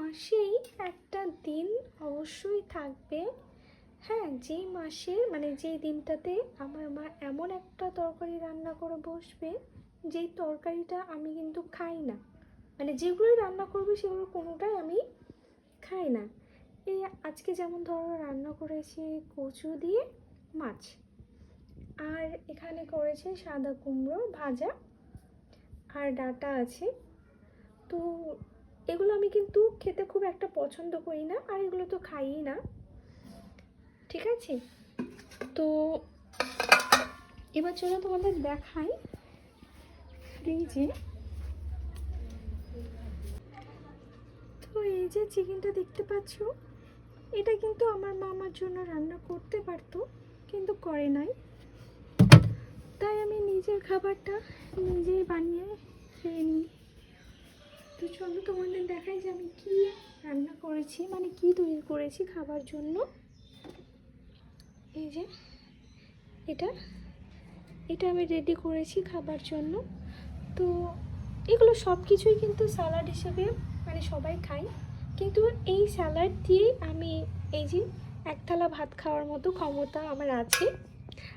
মাসেই একটা দিন অবশ্যই থাকবে, হ্যাঁ, যেই মাসের মানে যেই দিনটাতে আমার মা এমন একটা তরকারি রান্না করে বসবে, যেই তরকারিটা আমি কিন্তু খাই না। মানে যেগুলোই রান্না করবে সেগুলো কোনোটাই আমি খাই না। এই আজকে যেমন ধরো রান্না করেছি কচু দিয়ে মাছ, আর এখানে করেছে সাদা কুমড়ো ভাজা, আর ডাঁটা আছে। তো এগুলো আমি কিন্তু খেতে খুব একটা পছন্দ করি না, আর এগুলো তো খাইই না, ঠিক আছে। তো এবার চলো তোমাদের দেখাই ফ্রিজে। তো এই যে চিকেনটা দেখতে পাচ্ছ, এটা কিন্তু আমার মা আমার জন্য রান্না করতে পারতো, কিন্তু করে নাই, তাই আমি নিজের খাবারটা নিজেই বানিয়ে খেয়ে নিই। তো চলো তোমাদের দেখাই যে আমি কি রান্না করেছি, মানে কি তৈরি করেছি খাবার জন্য। এই যে এটা এটা আমি রেডি করেছি খাবার জন্য। তো এগুলো সব কিছুই কিন্তু স্যালাড হিসেবে মানে সবাই খায়, কিন্তু এই স্যালাড দিয়েই আমি এই যে এক থালা ভাত খাওয়ার মতো ক্ষমতা আমার আছে।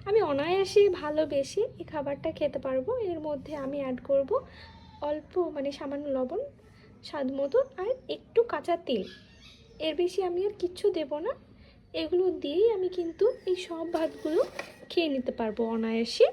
আমি অনায়াসে ভালোবেসে এই খাবারটা খেতে পারবো। এর মধ্যে আমি অ্যাড করব অল্প মানে সামান্য লবণ স্বাদ মতো, আর একটু কাঁচা তেল, এর বেশি আমি আর কিচ্ছু দেব না। এগুলো দিয়েই আমি কিন্তু এই সব ভাতগুলো খেয়ে নিতে পারবো অনায়াসে।